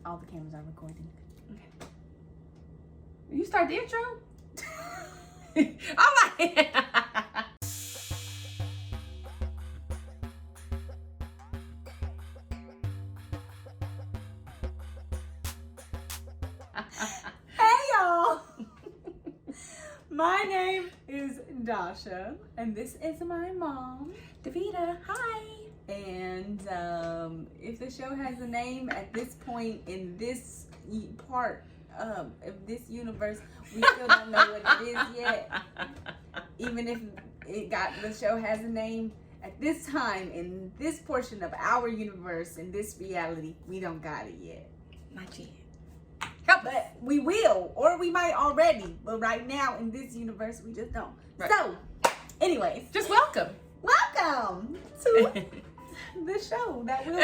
All the cameras are recording. Okay. You start the intro? All right. Hey y'all! My name is Dasha, and this is my mom, Davita, hi. and if the show has a name at this point in this part of this universe, we still don't know what it is yet. Even if the show has a name at this time in this portion of our universe, in this reality, we don't got it yet. Not yet. But we will, or we might already. But right now in this universe, we just don't. Right. So, anyways, Just welcome. welcome to the show that will be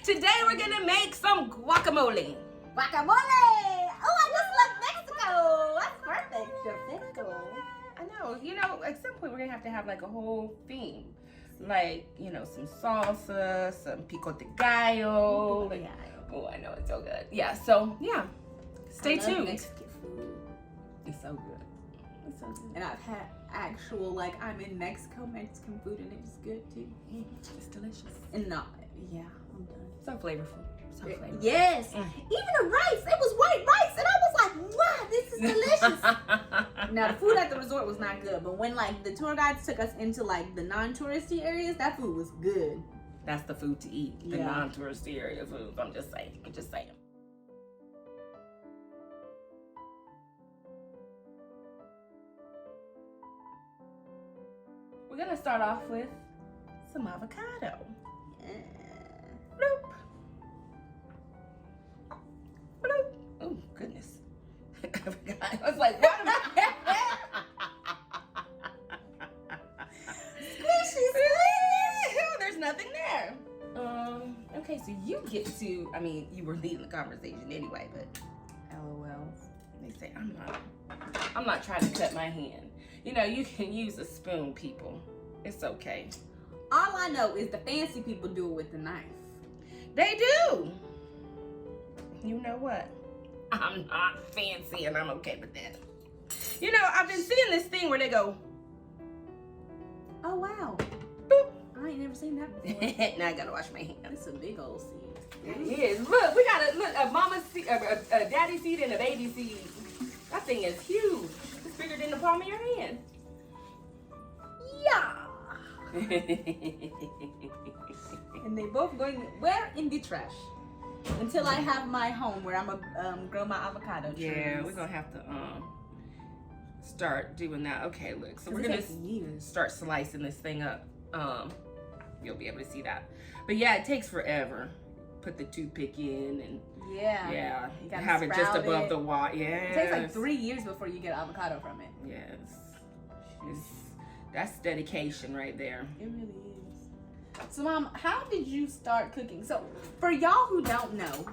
Today we're gonna make some guacamole. Guacamole. Oh, I just left Mexico. That's perfect. Mexico. I know, at some point we're gonna have to have like a whole theme. Like, some salsa, some pico de gallo. Yeah. Oh, I know, it's so good. Yeah, so, stay I love tuned. Mexican food. It's so good. It's so good. And I've had actual, I'm in Mexican food, and it's good too. It's delicious. And yeah, I'm done. So flavorful. So flavorful. Yes. Even the rice, it was white rice, and I was like, wow, this is delicious. Now, the food at the resort was not good, but when the tour guides took us into the non-touristy areas, that food was good. That's the food to eat. The Yeah. non-touristy area food. I'm just saying. We're gonna start off with some avocado. Bloop. Bloop. Oh, goodness. I was like, what am I? There's nothing there. Okay, so you get to, you were leading the conversation anyway, but LOL. they say I'm not trying to cut my hand. You can use a spoon, people. It's okay. All I know is the fancy people do it with the knife. They do. You know what? I'm not fancy and I'm okay with that. I've been seeing this thing where they go, Oh, wow. boop. I ain't never seen that before. Now I gotta wash my hands. It's a big old seed. It is. Look, we got a mama's seed, a daddy seed and a baby seed. That thing is huge. It's bigger than the palm of your hand. Yeah. And they both going where? In the trash. Until I have my home where I'm gonna grow my avocado trees. Yeah, we're gonna have to start doing that. Okay, look. So we're gonna start slicing this thing up. You'll be able to see that. But yeah, it takes forever. Put the toothpick in and yeah, you gotta have it just sprout above it. the water. Yeah, It takes 3 years before you get avocado from it. Yes. That's dedication right there. It really is. So, Mom, how did you start cooking? So, for y'all who don't know,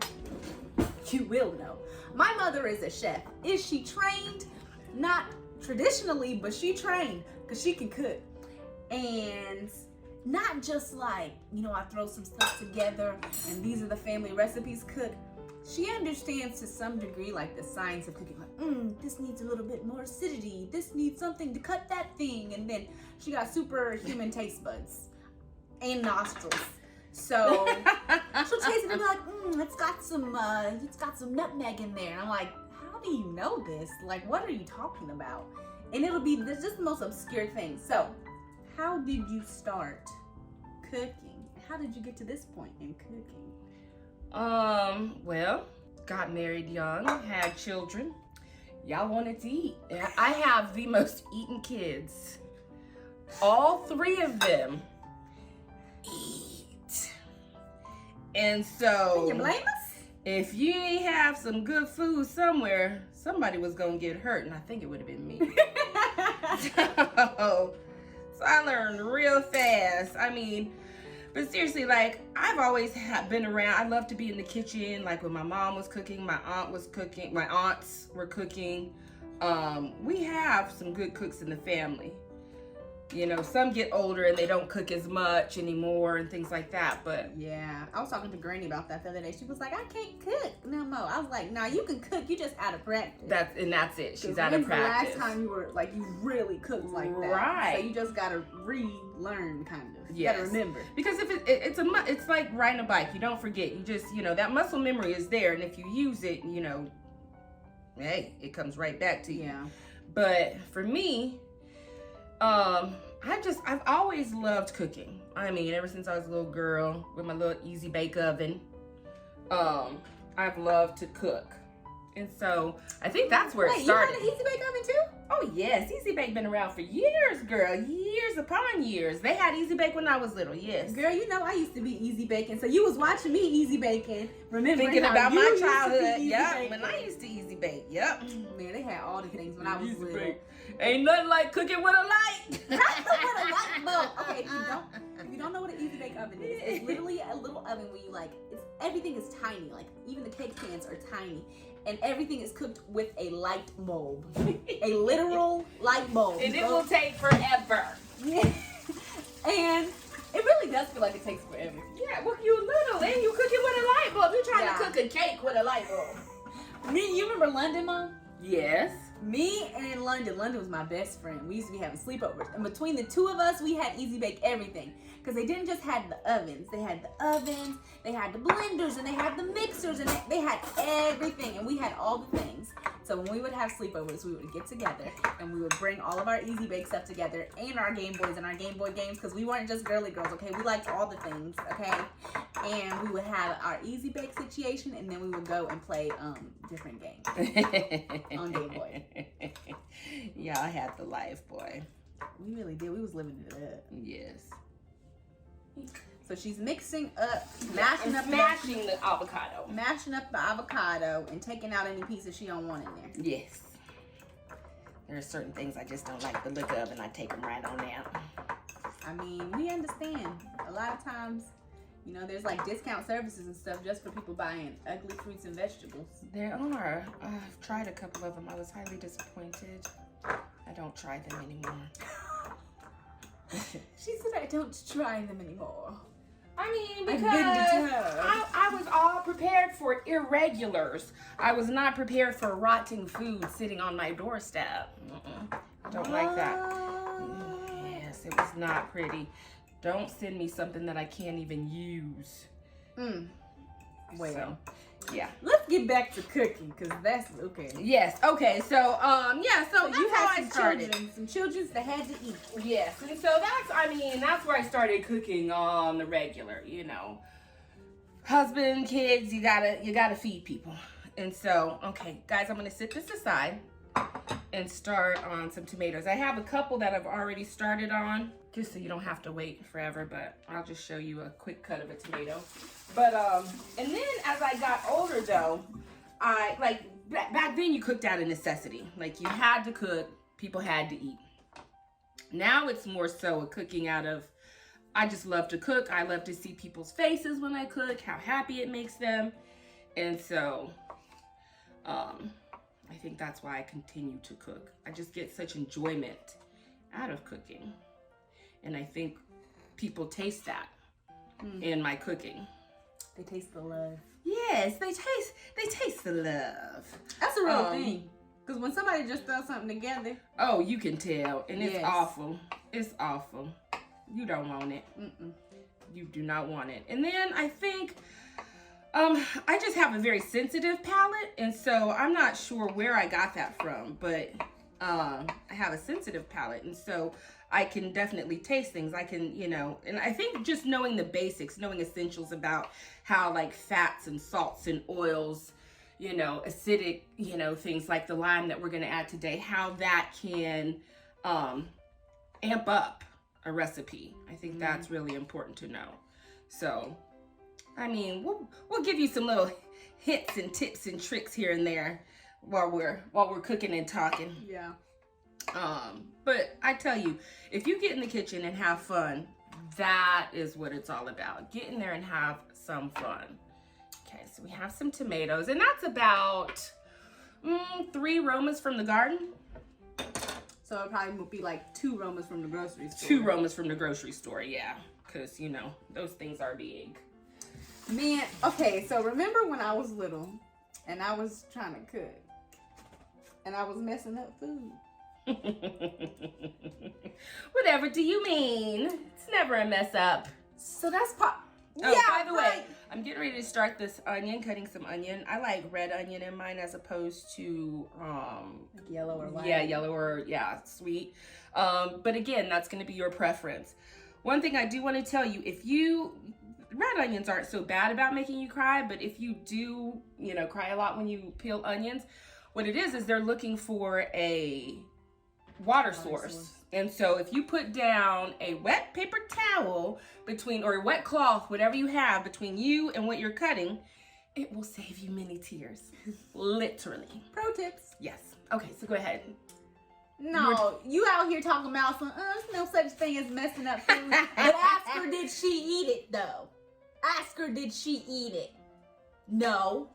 you will know. My mother is a chef. Is she trained? Not traditionally, but she trained because she can cook. And not just I throw some stuff together and these are the family recipes cook. She understands to some degree the science of cooking. This needs a little bit more acidity. This needs something to cut that thing. And then she got superhuman taste buds and nostrils. So she'll taste it and be like, it's got some nutmeg in there. And I'm like, how do you know this? What are you talking about? And it'll be just the most obscure thing. So how did you start cooking? How did you get to this point in cooking? Well, got married young, had children. Y'all wanted to eat. I have the most eaten kids. All 3 of them eat. And so, Can you blame us? if you ain't have some good food somewhere, somebody was gonna get hurt, and I think it would have been me. So I learned real fast. But seriously, I've always been around. I love to be in the kitchen. When my mom was cooking, my aunt was cooking, my aunts were cooking. We have some good cooks in the family. You know, some get older and they don't cook as much anymore and things like that. But yeah, I was talking to Granny about that the other day. She was like, I can't cook no more. I was like, nah, you can cook. You just out of practice. That's it. She's out of practice. The last time you were like, you really cooked like that. Right. So you just gotta relearn, kind of. You Yes. gotta remember. Because if it's like riding a bike. You don't forget. You just, you know, that muscle memory is there, and if you use it, you know, hey, it comes right back to you. Yeah. But for me, I've always loved cooking. I mean, ever since I was a little girl with my little easy bake oven, I've loved to cook. And so I think that's where it started. You had an easy bake oven too? Oh yes, Easy Bake been around for years, girl. Years upon years. They had Easy Bake when I was little, yes. Girl, you know I used to be easy baking. So you was watching me easy baking, remembering Thinking about you my used to be childhood. easy Yep, baking. when I used to Easy Bake. Yep. Man, they had all the things when I was Easy little. Bake. Ain't nothing like cooking with a light. With a light bulb. Okay, if you don't know what an easy bake oven is, it's literally a little oven where you like, everything is tiny. Like even the cake pans are tiny, and everything is cooked with a light bulb, a literal light bulb. And it will take forever. Yeah. And it really does feel like it takes forever. Yeah, well, you little and you cooking with a light bulb. You trying Yeah. to cook a cake with a light bulb. You remember London, Mom? Yes. Me and London was my best friend. We used to be having sleepovers. And between the two of us, we had easy bake everything. Because they didn't just have the ovens. They had the ovens, they had the blenders, and they had the mixers, and they had everything. And we had all the things. So when we would have sleepovers, we would get together and we would bring all of our easy bake stuff together and our Game Boys and our Game Boy games, because we weren't just girly girls, okay? We liked all the things, okay? And we would have our easy bake situation, and then we would go and play different games on Game Boy. Y'all had the life, boy. We really did. We was living it up. Yes. So she's mixing up, mashing the avocado. mashing up the avocado and taking out any pieces she don't want in there. Yes. There are certain things I just don't like the look of, and I take them right on out. I mean, we understand. A lot of times, you know, there's like discount services and stuff just for people buying ugly fruits and vegetables. There are. I've tried a couple of them. I was highly disappointed. I don't try them anymore. She said, I don't try them anymore. I mean, I've because been deterred. I was all prepared for irregulars. I was not prepared for rotting food sitting on my doorstep. I don't like that. Yes, it was not pretty. Don't send me something that I can't even use. Well, So, yeah. let's get back to cooking, because that's okay. Yes. Okay. So, yeah. So that's You how had I some started. children, some children that had to eat. Yes, and so that's where I started cooking on the regular, you know. Husband, kids, you gotta feed people. And so, okay, guys, I'm gonna set this aside and start on some tomatoes. I have a couple that I've already started on, just so you don't have to wait forever, but I'll just show you a quick cut of a tomato. But, and then as I got older though, back then you cooked out of necessity. Like you had to cook, people had to eat. Now it's more so a cooking out of, I just love to cook. I love to see people's faces when I cook, how happy it makes them. And so, I think that's why I continue to cook. I just get such enjoyment out of cooking. And I think people taste that in my cooking. They taste the love. Yes, they taste the love. That's a real thing. Because when somebody just throws something together. Oh, you can tell. And it's Yes. awful. It's awful. You don't want it. You do not want it. And then I think, I just have a very sensitive palate. And so I'm not sure where I got that from. But I have a sensitive palate. And so I can definitely taste things. I can, you know, and I think just knowing the basics, knowing essentials about how like fats and salts and oils, you know, acidic, you know, things like the lime that we're going to add today, how that can amp up a recipe. I think that's really important to know. So, I mean, we'll give you some little hints and tips and tricks here and there while we're cooking and talking. Yeah. But I tell you, if you get in the kitchen and have fun, that is what it's all about. Get in there and have some fun. Okay, so we have some tomatoes, and that's about 3 aromas from the garden. So it probably would be like 2 Romas from the grocery store. 2 Romas from the grocery store, yeah. Because, you know, those things are big. Man, okay, so remember when I was little and I was trying to cook and I was messing up food? Whatever do you mean? It's never a mess up. So that's pop. Oh, yeah, by the way, I'm getting ready to start this onion, cutting some onion. I like red onion in mine as opposed to like yellow or white. Yeah, yellow or sweet. But again, that's going to be your preference. One thing I do want to tell you, red onions aren't so bad about making you cry, but if you do, you know, cry a lot when you peel onions, what it is they're looking for a water source. And so if you put down a wet paper towel or a wet cloth, whatever you have between you and what you're cutting, it will save you many tears. Literally. Pro tips. Yes. Okay, so go ahead. No, you out here talking about there's no such thing as messing up food. But ask her, did she eat it though? Ask her, did she eat it? No.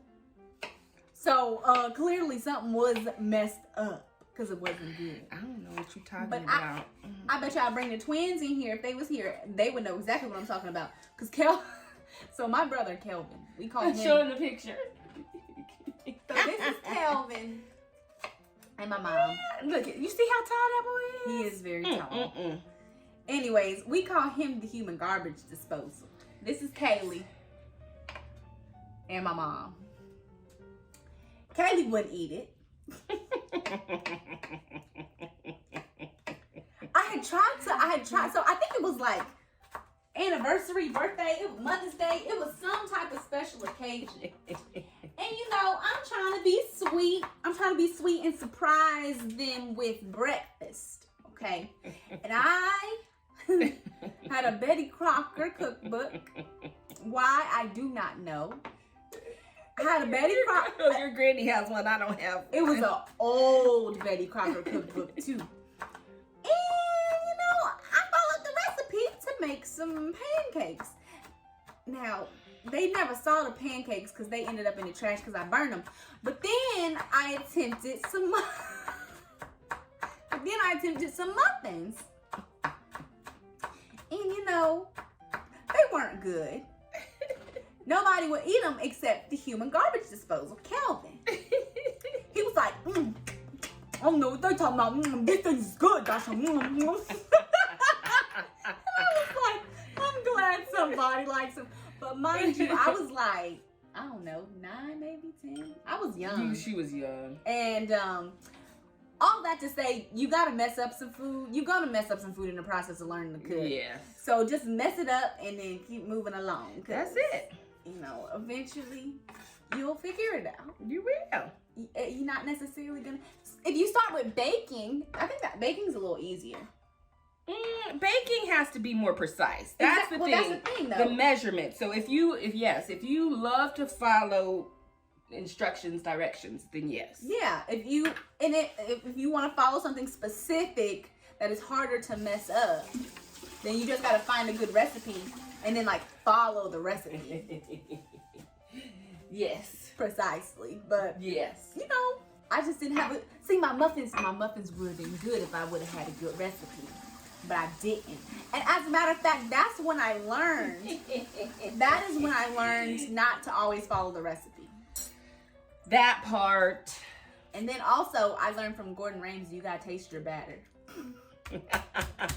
So clearly something was messed up. Because it wasn't good. I don't know what you're talking about. I bet y'all bring the twins in here. If they was here, they would know exactly what I'm talking about. Because so my brother Kelvin, we call him. Showing the picture. So this is Kelvin. And my mom. Look, you see how tall that boy is? He is very tall. Anyways, we call him the human garbage disposal. This is Kaylee. And my mom. Kaylee wouldn't eat it. I had tried. So I think it was like anniversary, birthday, Mother's Day. It was some type of special occasion. And you know, I'm trying to be sweet. I'm trying to be sweet and surprise them with breakfast. Okay. And I had a Betty Crocker cookbook. Why, I do not know. I had a Betty Crocker. Your granny has one. I don't have one. It was an old Betty Crocker cookbook too. And you know, I followed the recipe to make some pancakes. Now, they never saw the pancakes because they ended up in the trash because I burned them. But then I attempted some muffins. And you know, they weren't good. Nobody would eat them except the human garbage disposal, Kelvin. He was like, I don't know what they're talking about. This thing is good, gosh. I was like, I'm glad somebody likes them. But mind you, I was like, I don't know, 9, maybe 10. I was young. She was young. And all that to say, you gotta mess up some food. You're gonna mess up some food in the process of learning to cook. Yeah. So just mess it up and then keep moving along. That's it. You know, eventually you'll figure it out. You will. You're not necessarily gonna. If you start with baking, I think that baking's a little easier. Baking has to be more precise. That's the thing. That's the thing, though. The measurement. So if you love to follow instructions, directions, then yes. Yeah. If you want to follow something specific that is harder to mess up, then you just gotta find a good recipe and then like follow the recipe. Yes. Precisely. But yes. You know, I just didn't have my muffins would have been good if I would have had a good recipe. But I didn't. And as a matter of fact, that's when I learned. That is when I learned not to always follow the recipe. That part. And then also, I learned from Gordon Ramsay, you gotta taste your batter.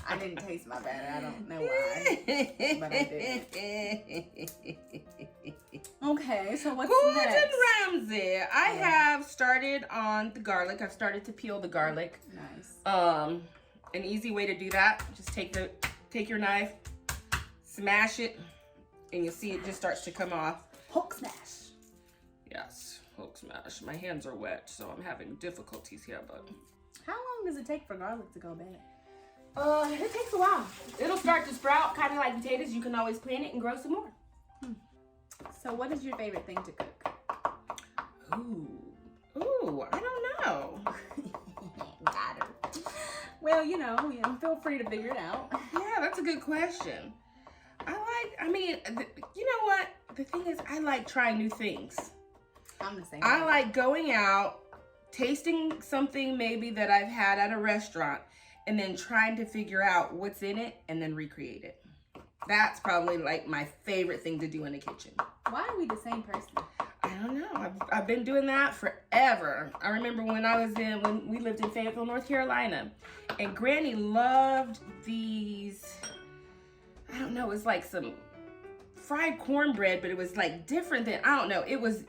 I didn't taste my batter. I don't know why, but I did. Okay, so what's next? Gordon Ramsay. I have started on the garlic. I've started to peel the garlic. Nice. An easy way to do that: just take your knife, smash it, and you'll see it just starts to come off. Hulk smash. Yes, Hulk smash. My hands are wet, so I'm having difficulties here, but. How long does it take for garlic to go bad? It takes a while. It'll start to sprout, kind of like potatoes. You can always plant it and grow some more. So what is your favorite thing to cook? Ooh, I don't know. Got her. Well, you know, feel free to figure it out. Yeah, that's a good question. You know what? The thing is, I like trying new things. I'm the same. I like going out tasting something maybe that I've had at a restaurant and then trying to figure out what's in it and then recreate it. That's probably like my favorite thing to do in the kitchen. Why are we the same person? I don't know. I've been doing that forever. I remember when we lived in Fayetteville, North Carolina, and Granny loved these, I don't know, it was like some fried cornbread, but it was like different than, I don't know. It was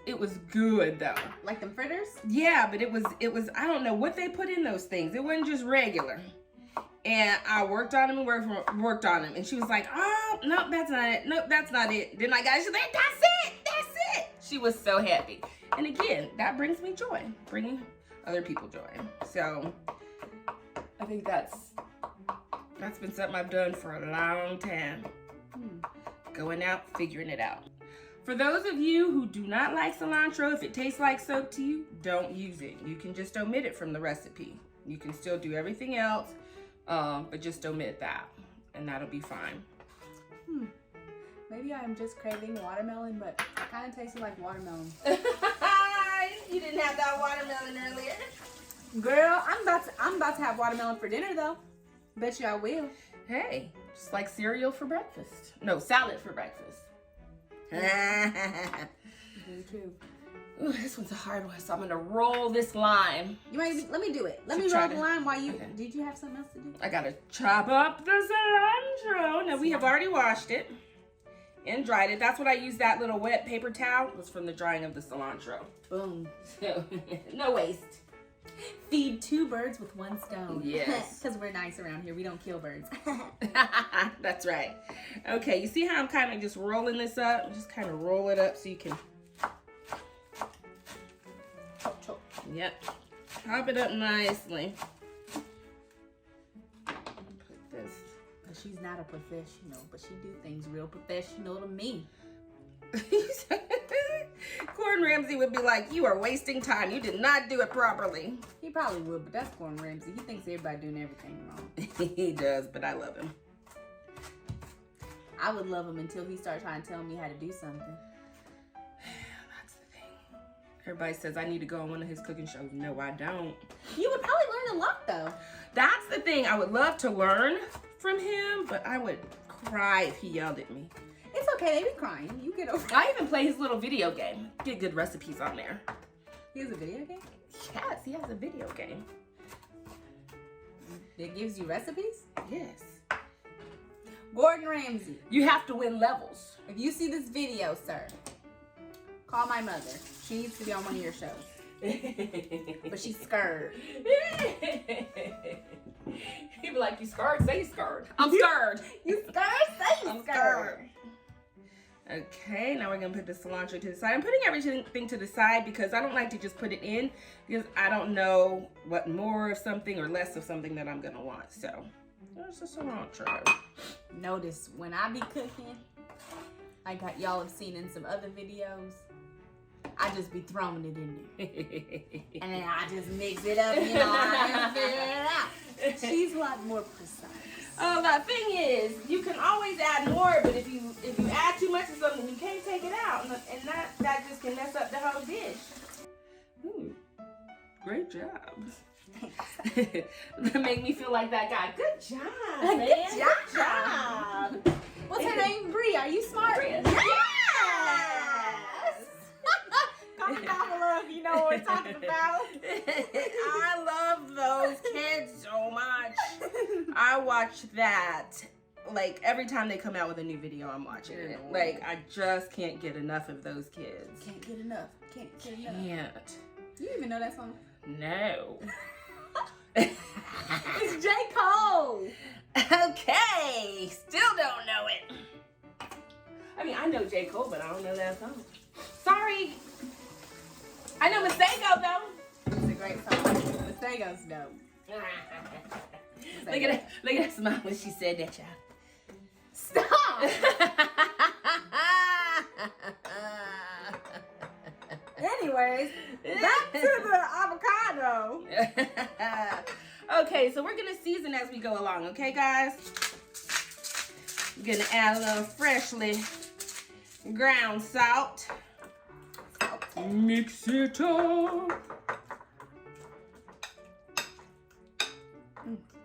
good though. Like them fritters? Yeah, but it was, I don't know what they put in those things. It wasn't just regular. And I worked on them and worked on them. And she was like, oh, nope, that's not it. Nope, that's not it. Then I got it. She's like, that's it. That's it. She was so happy. And again, that brings me joy. Bringing other people joy. So I think that's been something I've done for a long time. Going out, figuring it out. For those of you who do not like cilantro, if it tastes like soap to you, don't use it. You can just omit it from the recipe. You can still do everything else. But just omit that, and that'll be fine. Maybe I'm just craving watermelon, but it kind of tasted like watermelon. You didn't have that watermelon earlier. Girl, I'm about to have watermelon for dinner though. Bet you I will. Hey, just like cereal for breakfast. No, salad for breakfast. Very true. Ooh, this one's a hard one, so I'm gonna roll this lime. Let me do it. Let me roll the lime while you. Okay. Did you have something else to do? I gotta chop up the cilantro. Now we have already washed it and dried it. That's what I used. That little wet paper towel was from the drying of the cilantro. Boom. So no waste. Feed two birds with one stone. Yes. Because we're nice around here. We don't kill birds. That's right. Okay, you see how I'm kind of just rolling this up? Just kind of roll it up so you can. Yep. Chop it up nicely. Put this. She's not a professional, but she do things real professional to me. Gordon Ramsay would be like, you are wasting time. You did not do it properly. He probably would, but that's Gordon Ramsay. He thinks everybody doing everything wrong. He does, but I love him. I would love him until he started trying to tell me how to do something. That's the thing. Everybody says I need to go on one of his cooking shows. No, I don't. You would probably learn a lot, though. That's the thing. I would love to learn from him, but I would cry if he yelled at me. It's okay. They be crying. You get over it. I even play his little video game. Get good recipes on there. He has a video game? Yes, he has a video game. That gives you recipes? Yes. Gordon Ramsay. You have to win levels. If you see this video, sir, call my mother. She needs to be on one of your shows. But she's scared. He'd be like, you scared? Say you scared. I'm scared. You scared? Say you scared. Okay, now we're gonna put the cilantro to the side. I'm putting everything to the side because I don't like to just put it in because I don't know what more of something or less of something that I'm gonna want. So there's the cilantro. Notice when I be cooking, like y'all have seen in some other videos, I just be throwing it in there. And then I just mix it up, you know, I figure it out. She's a lot more precise. Oh, the thing is, you can always add more, but if you add too much of something, you can't take it out, and that just can mess up the whole dish. Ooh, great job. That make me feel like that guy. Good job, man. Good job. What's her name? Bree. Are you smart? Bria. Yes. Comment down below if you know what we're talking about. I love those kids so much. I watch that like every time they come out with a new video. I'm watching it. Like I just can't get enough of those kids. Can't get enough. Can't get enough. Can't. You even know that song? No. It's J. Cole. Okay. Still don't know it. I mean, I know J. Cole, but I don't know that song. Sorry. I know Masego though. It's a great song. Masego's dope. Look at that smile when she said that, child. Stop. Anyways, back to the avocado. Okay, so we're gonna season as we go along, okay, guys? We're gonna add a little freshly ground salt. Mix it up.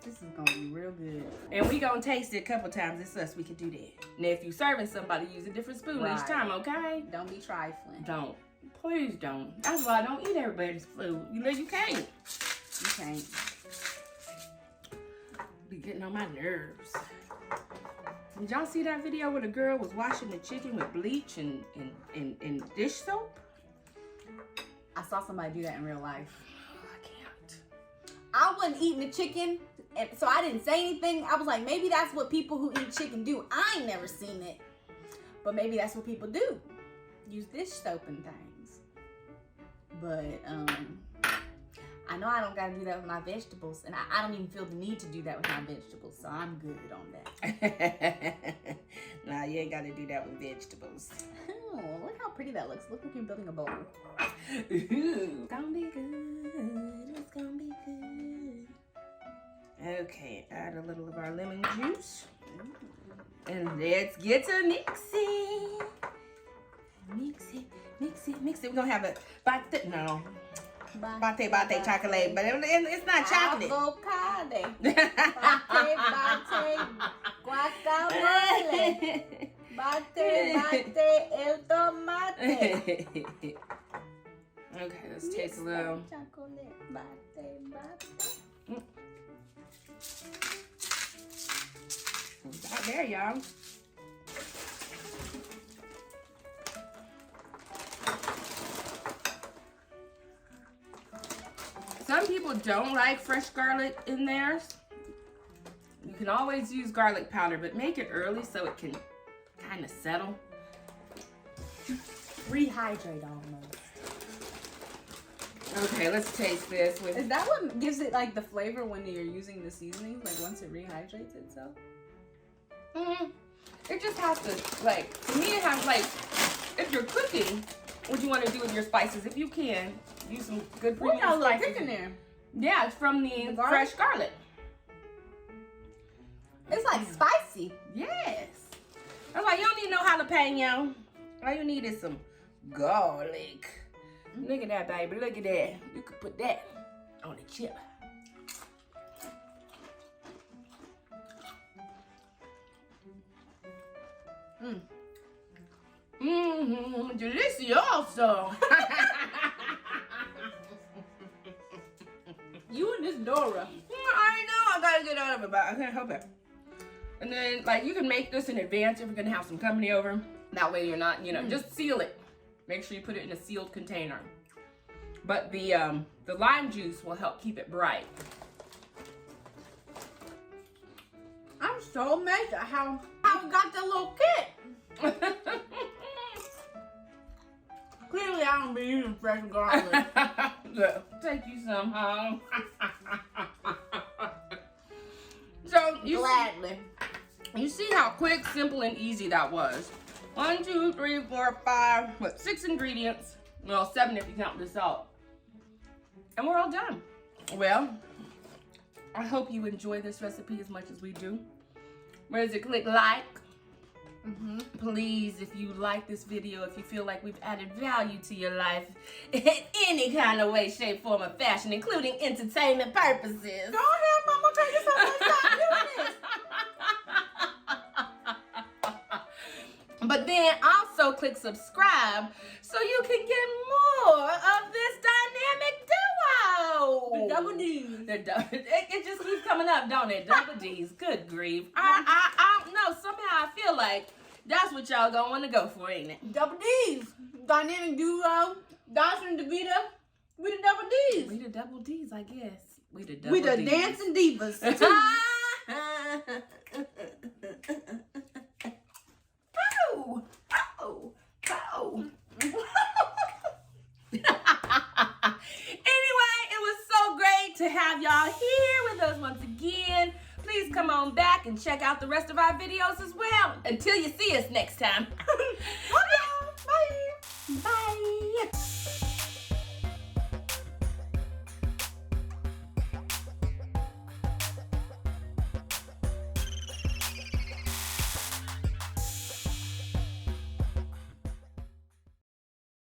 This is gonna be real good. And we gonna taste it a couple times. It's us, we can do that. Now, if you serving somebody, use a different spoon each time, okay? Don't be trifling. Don't. Please don't. That's why I don't eat everybody's food. You know you can't. You can't. Be getting on my nerves. Did y'all see that video where the girl was washing the chicken with bleach and dish soap? I saw somebody do that in real life. I can't. I wasn't eating the chicken, and so I didn't say anything. I was like, maybe that's what people who eat chicken do. I ain't never seen it, but maybe that's what people do. Use dish soap and things. But I know I don't gotta do that with my vegetables, and I don't even feel the need to do that with my vegetables, so I'm good on that. Nah, you ain't gotta do that with vegetables. Oh, look how pretty that looks. Look like you're building a bowl. Ooh. It's gonna be good. It's gonna be good. Okay, add a little of our lemon juice. And let's get to mixing. Mix it, mix it, mix it. We're gonna have a bate chocolate, but it's not chocolate. Avocado. Bate, guacamole. Bate el tomate. Okay, let's taste a little. Chocolate. Right there, y'all. Some people don't like fresh garlic in theirs. You can always use garlic powder, but make it early so it can kind of settle. Rehydrate almost. Okay, let's taste this. Is that what gives it like the flavor when you're using the seasonings? Like once it rehydrates itself? It just has to, like, to me it has, like, if you're cooking, what you want to do with your spices, if you can, use some good premium spices. What spices. in there? Yeah, it's from the fresh garlic. It's like spicy. Yes. That's why you don't need no jalapeno. All you need is some garlic. Look at that, baby. Look at that. You could put that on the chip. Delicioso. You and this Dora. I know. I gotta get out of it, but I can't help it. And then, like, you can make this in advance if you're gonna have some company over. That way you're not, you know, just seal it. Make sure you put it in a sealed container. But the lime juice will help keep it bright. I'm so amazed at how we got that little kit. Clearly, I don't be using fresh garlic. Take you some home. So Gladly. You see how quick, simple, and easy that was. 1, 2, 3, 4, 5, 6 ingredients. Well, 7 if you count the salt. And we're all done. Well, I hope you enjoy this recipe as much as we do. Where does it click like? Please, if you like this video, if you feel like we've added value to your life in any kind of way, shape, form, or fashion, including entertainment purposes. Go ahead, Mama. Thank you so much for doing this. But then also click subscribe so you can get more of this dynamic duo. The double D's. It just keeps coming up, don't it? Double D's. Good grief. I don't know. Somehow I feel like that's what y'all gonna want to go for, ain't it? Double D's. Dynamic duo. Dawson and DeVita. We the double D's. We the double D's, I guess. We the double We the D's. dancing divas. Anyway, it was so great to have y'all here with us once again. Please come on back and check out the rest of our videos as well. Until you see us next time. Bye. Bye.